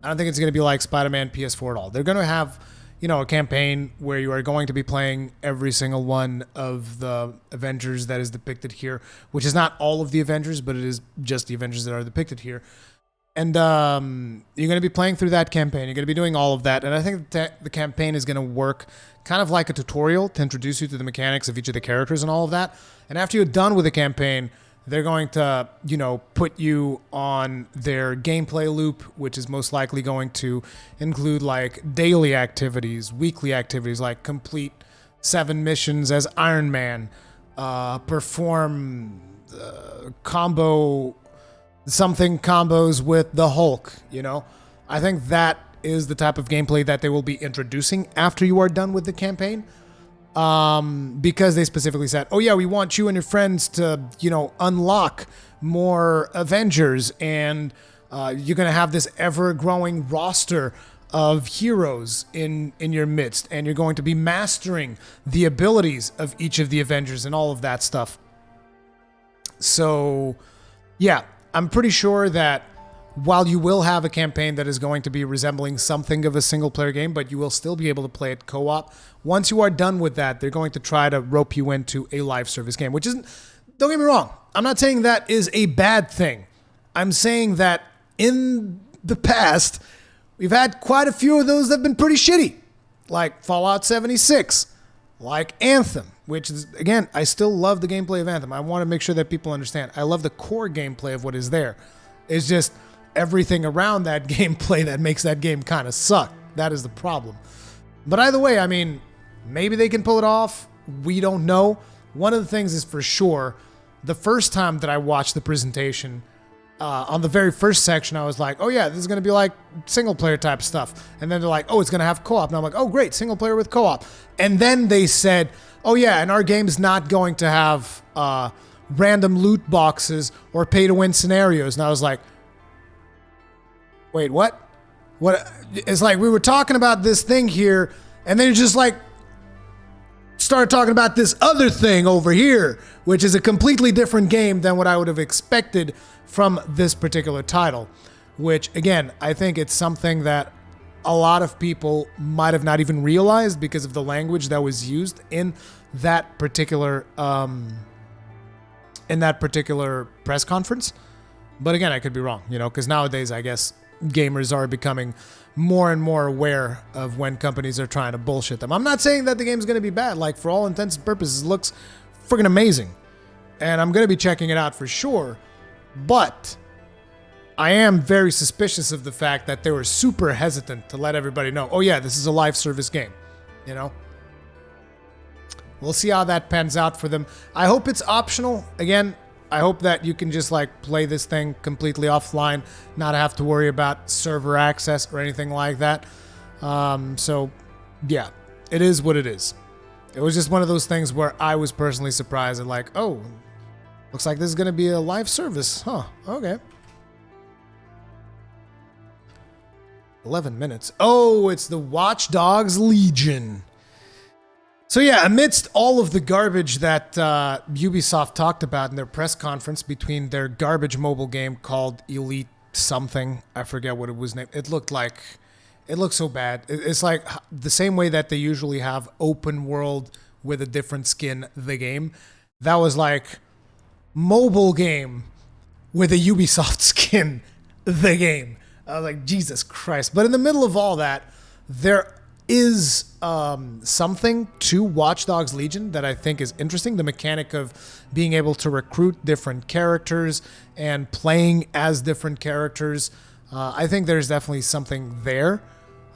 I don't think it's going to be like Spider-Man PS4 at all. They're going to have, a campaign where you are going to be playing every single one of the Avengers that is depicted here, which is not all of the Avengers, but it is just the Avengers that are depicted here. And you're going to be playing through that campaign. You're going to be doing all of that. And I think the campaign is going to work kind of like a tutorial to introduce you to the mechanics of each of the characters and all of that. And after you're done with the campaign, they're going to, put you on their gameplay loop, which is most likely going to include like daily activities, weekly activities, like complete 7 missions as Iron Man, perform combos with the Hulk, I think that is the type of gameplay that they will be introducing after you are done with the campaign. Because they specifically said, oh yeah, we want you and your friends to, unlock more Avengers, and you're going to have this ever-growing roster of heroes in your midst, and you're going to be mastering the abilities of each of the Avengers and all of that stuff. So, yeah, I'm pretty sure that while you will have a campaign that is going to be resembling something of a single-player game, but you will still be able to play it co-op. Once you are done with that, they're going to try to rope you into a live service game, which isn't, don't get me wrong, I'm not saying that is a bad thing. I'm saying that in the past, we've had quite a few of those that have been pretty shitty, like Fallout 76, like Anthem, which is, again, I still love the gameplay of Anthem. I want to make sure that people understand. I love the core gameplay of what is there. It's just everything around that gameplay that makes that game kind of suck. That is the problem. But either way, I mean, maybe they can pull it off. We don't know. One of the things is for sure, the first time that I watched the presentation, on the very first section, I was like, oh yeah, this is going to be like single player type stuff. And then they're like, oh, it's going to have co-op. And I'm like, oh great, single player with co-op. And then they said, oh yeah, and our game's not going to have random loot boxes or pay to win scenarios. And I was like, wait, what? What? It's like we were talking about this thing here, and then you just like started talking about this other thing over here, which is a completely different game than what I would have expected from this particular title. Which, again, I think it's something that a lot of people might have not even realized because of the language that was used in that particular press conference. But again, I could be wrong, because nowadays I guess gamers are becoming more and more aware of when companies are trying to bullshit them. I'm not saying that the game's going to be bad. Like, for all intents and purposes, it looks friggin' amazing. And I'm going to be checking it out for sure. But I am very suspicious of the fact that they were super hesitant to let everybody know, oh yeah, this is a live service game, We'll see how that pans out for them. I hope it's optional. Again, I hope that you can just play this thing completely offline, not have to worry about server access or anything like that. So yeah, it is what it is. It was just one of those things where I was personally surprised at oh, looks like this is going to be a live service. Huh, okay. 11 minutes. Oh, it's the Watch Dogs Legion. So yeah, amidst all of the garbage that Ubisoft talked about in their press conference between their garbage mobile game called Elite something, I forget what it was named. It looked so bad. It's like the same way that they usually have open world with a different skin, the game. That was like mobile game with a Ubisoft skin, the game. I was like, Jesus Christ. But in the middle of all that, there is something to Watch Dogs Legion that I think is interesting. The mechanic of being able to recruit different characters and playing as different characters. I think there's definitely something there,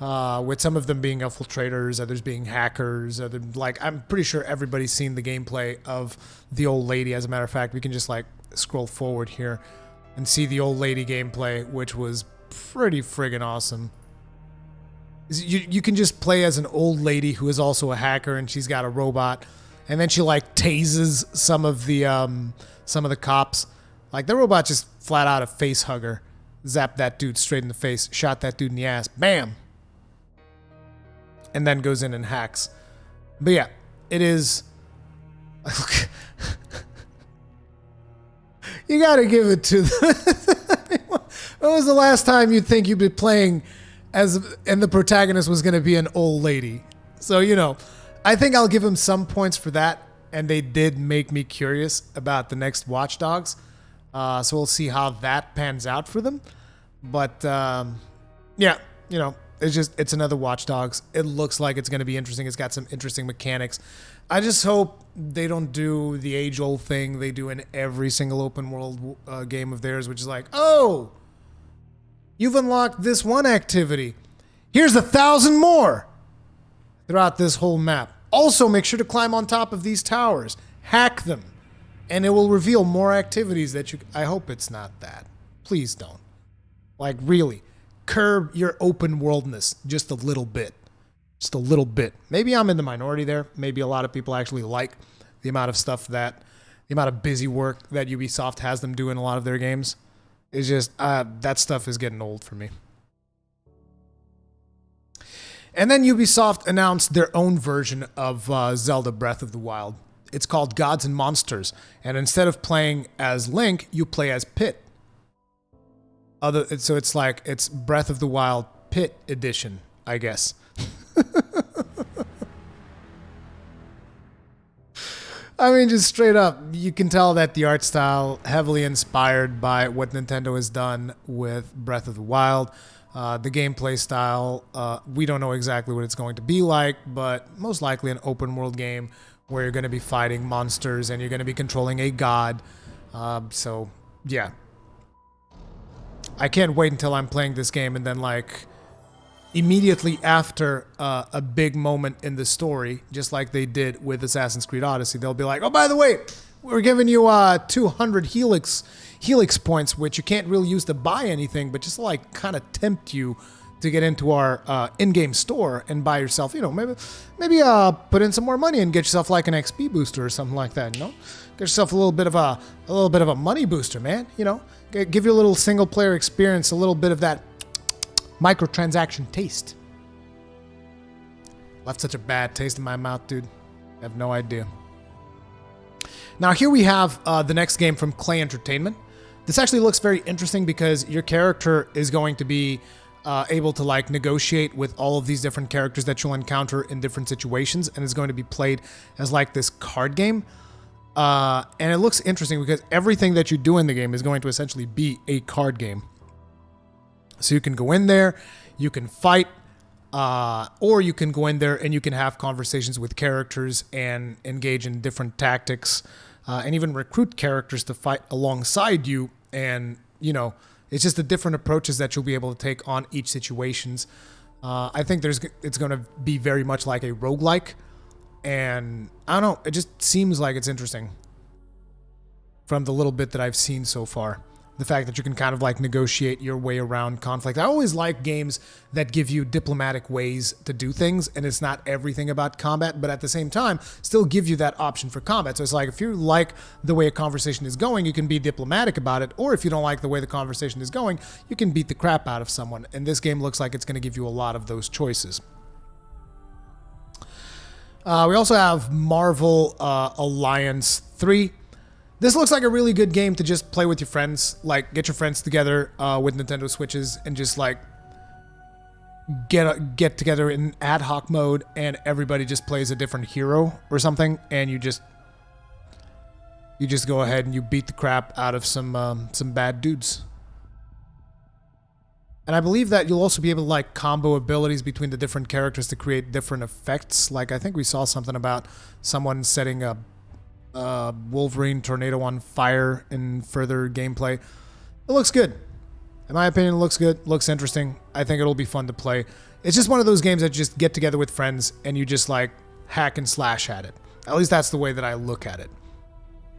with some of them being infiltrators, others being hackers. I'm pretty sure everybody's seen the gameplay of the old lady. As a matter of fact, we can just scroll forward here and see the old lady gameplay, which was pretty friggin' awesome. You can just play as an old lady who is also a hacker, and she's got a robot, and then she tases some of the cops. The robot just flat out a face hugger, zapped that dude straight in the face, shot that dude in the ass, bam, and then goes in and hacks. But yeah, it is. You gotta give it to them. When was the last time you'd think you'd be playing and the protagonist was going to be an old lady? So, I think I'll give him some points for that. And they did make me curious about the next Watch Dogs. So we'll see how that pans out for them. But, yeah, it's another Watch Dogs. It looks like it's going to be interesting. It's got some interesting mechanics. I just hope they don't do the age-old thing they do in every single open world game of theirs, which is oh, you've unlocked this one activity. Here's 1,000 more throughout this whole map. Also, make sure to climb on top of these towers. Hack them. And it will reveal more activities that I hope it's not that. Please don't. Really. Curb your open worldness just a little bit. Just a little bit. Maybe I'm in the minority there. Maybe a lot of people actually like the amount of busy work that Ubisoft has them do in a lot of their games. It's just, that stuff is getting old for me. And then Ubisoft announced their own version of Zelda Breath of the Wild. It's called Gods and Monsters. And instead of playing as Link, you play as Pit. So it's Breath of the Wild Pit Edition, I guess. I mean, just straight up, you can tell that the art style heavily inspired by what Nintendo has done with Breath of the Wild. The gameplay style, we don't know exactly what it's going to be like, but most likely an open world game where you're going to be fighting monsters and you're going to be controlling a god. So, yeah. I can't wait until I'm playing this game and then immediately after a big moment in the story, just like they did with Assassin's Creed Odyssey, they'll be like, oh, by the way, we're giving you 200 Helix points, which you can't really use to buy anything, but just kind of tempt you to get into our in-game store and buy yourself, maybe put in some more money and get yourself an XP booster or something like that, Get yourself a little bit of a money booster, man, Give you a little single-player experience, a little bit of that microtransaction taste. Left such a bad taste in my mouth, dude. I have no idea. Now here we have the next game from Clay Entertainment. This actually looks very interesting because your character is going to be able to like negotiate with all of these different characters that you'll encounter in different situations, and it's going to be played as like this card game. And it looks interesting because everything that you do in the game is going to essentially be a card game. So you can go in there, you can fight, or you can go in there and you can have conversations with characters and engage in different tactics, and even recruit characters to fight alongside you. And, you know, it's just the different approaches that you'll be able to take on each situations. I think it's going to be very much like a roguelike. And I don't know, it just seems like it's interesting from the little bit that I've seen so far. The fact that you can kind of like negotiate your way around conflict. I always like games that give you diplomatic ways to do things, and it's not everything about combat, but at the same time, still give you that option for combat. So it's like, if you like the way a conversation is going, you can be diplomatic about it, or if you don't like the way the conversation is going, you can beat the crap out of someone. And this game looks like it's going to give you a lot of those choices. We also have Marvel Alliance 3. This looks like a really good game to just play with your friends. Like, get your friends together with Nintendo Switches and just like get together in ad hoc mode, and everybody just plays a different hero or something, and you just go ahead and you beat the crap out of some bad dudes. And I believe that you'll also be able to like combo abilities between the different characters to create different effects. Like, I think we saw something about someone setting a Wolverine tornado on fire in further gameplay. It looks good. In my opinion, it looks good. Looks interesting. I think it'll be fun to play. It's just one of those games that you just get together with friends and you just like hack and slash at it. At least that's the way that I look at it.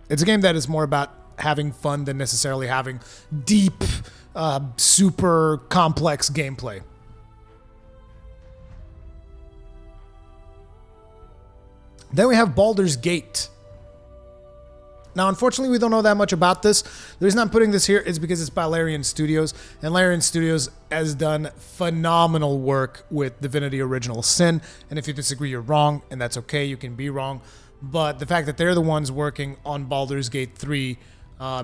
It's a game that is more about having fun than necessarily having deep, super complex gameplay. Then we have Baldur's Gate. Now, unfortunately, we don't know that much about this. The reason I'm putting this here is because it's by Larian Studios, and Larian Studios has done phenomenal work with Divinity Original Sin, and if you disagree, you're wrong, and that's okay, you can be wrong. But the fact that they're the ones working on Baldur's Gate 3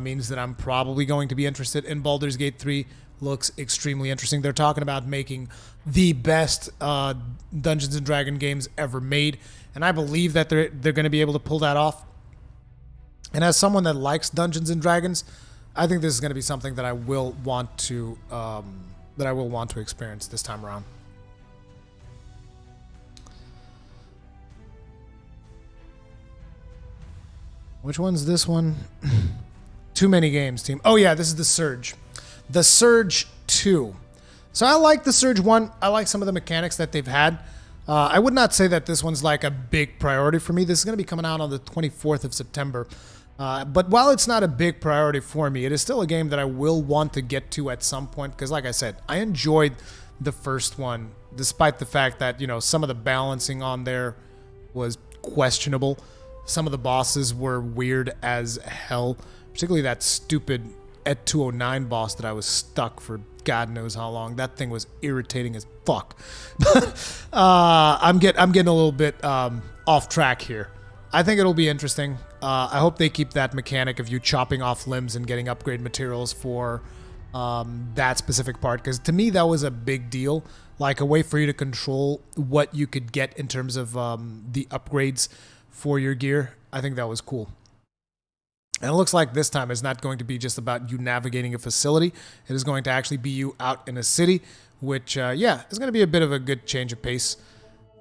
means that I'm probably going to be interested in Baldur's Gate 3. Looks extremely interesting. They're talking about making the best Dungeons and Dragons games ever made, and I believe that they're going to be able to pull that off. And as someone that likes Dungeons and Dragons, I think this is going to be something that I will want to experience this time around. Which one's this one? Too many games, team. Oh yeah, this is The Surge. The Surge 2. So I like The Surge 1. I like some of the mechanics that they've had. I would not say that this one's like a big priority for me. This is going to be coming out on the 24th of September. But while it's not a big priority for me, it is still a game that I will want to get to at some point. Because like I said, I enjoyed the first one, despite the fact that, you know, some of the balancing on there was questionable. Some of the bosses were weird as hell. Particularly that stupid Et 209 boss that I was stuck for God knows how long. That thing was irritating as fuck. I'm getting a little bit off track here. I think it'll be interesting. I hope they keep that mechanic of you chopping off limbs and getting upgrade materials for that specific part. Because to me, that was a big deal. Like a way for you to control what you could get in terms of the upgrades for your gear. I think that was cool. And it looks like this time it's not going to be just about you navigating a facility. It is going to actually be you out in a city, which, yeah, is going to be a bit of a good change of pace.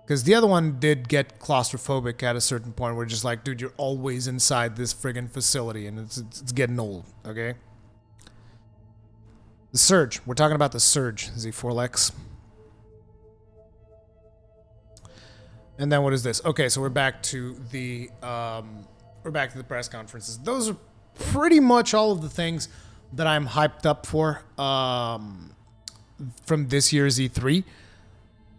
Because the other one did get claustrophobic at a certain point where just like, dude, you're always inside this friggin' facility and it's getting old, okay? The Surge. We're talking about The Surge, Z4Lex. And then what is this? Okay, so we're back to the press conferences. Those are pretty much all of the things that I'm hyped up for from this year's E3.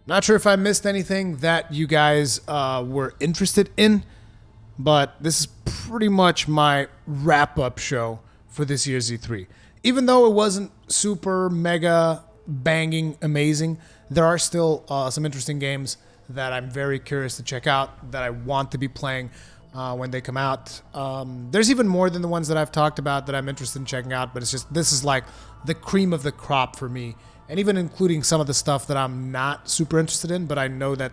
Not sure if I missed anything that you guys were interested in, but this is pretty much my wrap-up show for this year's E3. Even though it wasn't super mega banging amazing, there are still some interesting games that I'm very curious to check out, that I want to be playing when they come out. There's even more than the ones that I've talked about that I'm interested in checking out, but it's just, this is like the cream of the crop for me and even including some of the stuff that I'm not super interested in, but I know that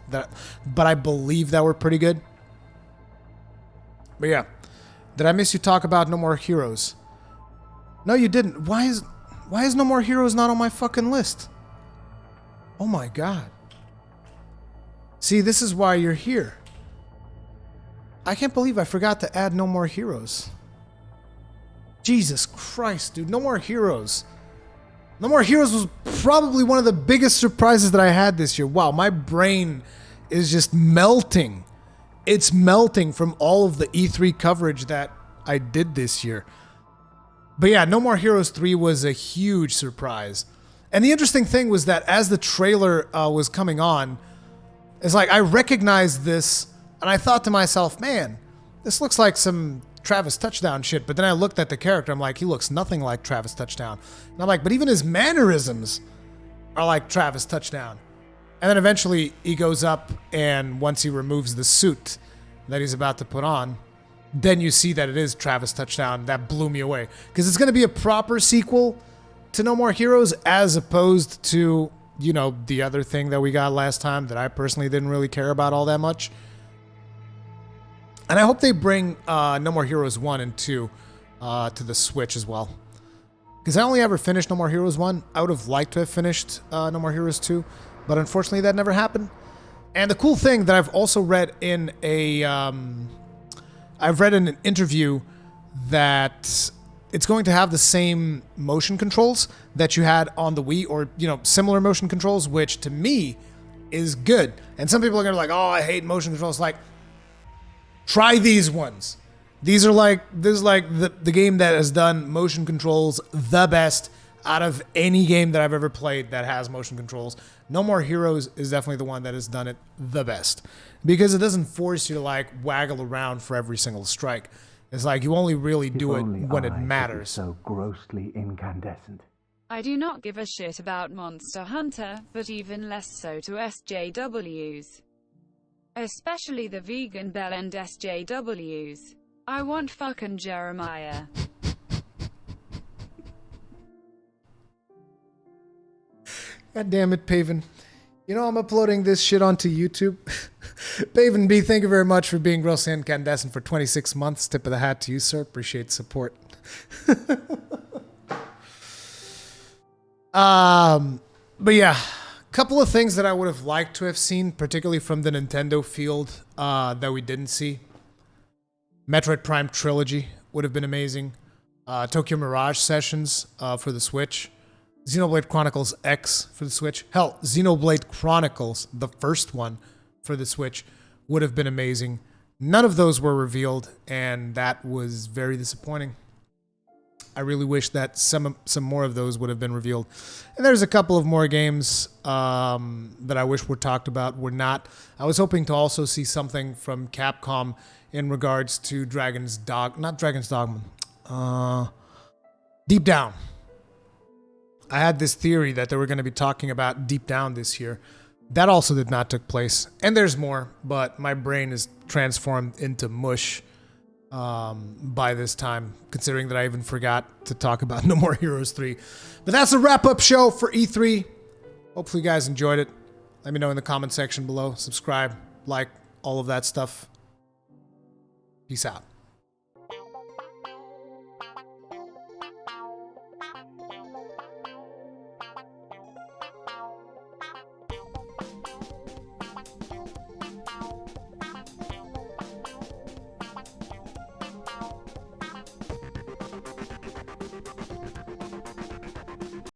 but I believe that we're pretty good. But yeah, did I miss you talk about No More Heroes? No, you didn't. Why is No More Heroes not on my fucking list? Oh my god. See, this is why you're here. I can't believe I forgot to add No More Heroes. Jesus Christ, dude. No More Heroes. No More Heroes was probably one of the biggest surprises that I had this year. Wow, my brain is just melting. It's melting from all of the E3 coverage that I did this year. But yeah, No More Heroes 3 was a huge surprise. And the interesting thing was that as the trailer was coming on, it's like I recognized this and I thought to myself, man, this looks like some Travis Touchdown shit. But then I looked at the character, I'm like, he looks nothing like Travis Touchdown. And I'm like, but even his mannerisms are like Travis Touchdown. And then eventually he goes up, and once he removes the suit that he's about to put on, then you see that it is Travis Touchdown. That blew me away. Because it's going to be a proper sequel to No More Heroes, as opposed to, you know, the other thing that we got last time that I personally didn't really care about all that much. And I hope they bring No More Heroes 1 and 2 to the Switch as well. Because I only ever finished No More Heroes 1. I would have liked to have finished No More Heroes 2. But unfortunately, that never happened. And the cool thing that I've also read in I've read in an interview that it's going to have the same motion controls that you had on the Wii, or, you know, similar motion controls, which to me is good. And some people are going to be like, oh, I hate motion controls. Like, try these ones. This is like the game that has done motion controls the best out of any game that I've ever played that has motion controls. No More Heroes is definitely the one that has done it the best, because it doesn't force you to like waggle around for every single strike. It's like you only really do it when it matters. So grossly incandescent. I do not give a shit about Monster Hunter, but even less so to SJWs. Especially the vegan Bell and SJWs. I want fucking Jeremiah. God damn it, Paven. You know, I'm uploading this shit onto YouTube. Paven B, thank you very much for being grossly incandescent for 26 months. Tip of the hat to you, sir. Appreciate the support. But yeah, a couple of things that I would have liked to have seen, particularly from the Nintendo field, that we didn't see. Metroid Prime Trilogy would have been amazing. Tokyo Mirage Sessions for the Switch. Xenoblade Chronicles X for the Switch. Hell, Xenoblade Chronicles, the first one for the Switch, would have been amazing. None of those were revealed, and that was very disappointing. I really wish that some more of those would have been revealed. And there's a couple of more games that I wish were talked about, were not. I was hoping to also see something from Capcom in regards to Deep Down. I had this theory that they were going to be talking about Deep Down this year. That also did not take place. And there's more, but my brain is transformed into mush by this time, considering that I even forgot to talk about No More Heroes 3. But that's a wrap-up show for E3. Hopefully you guys enjoyed it. Let me know in the comment section below. Subscribe, like, all of that stuff. Peace out.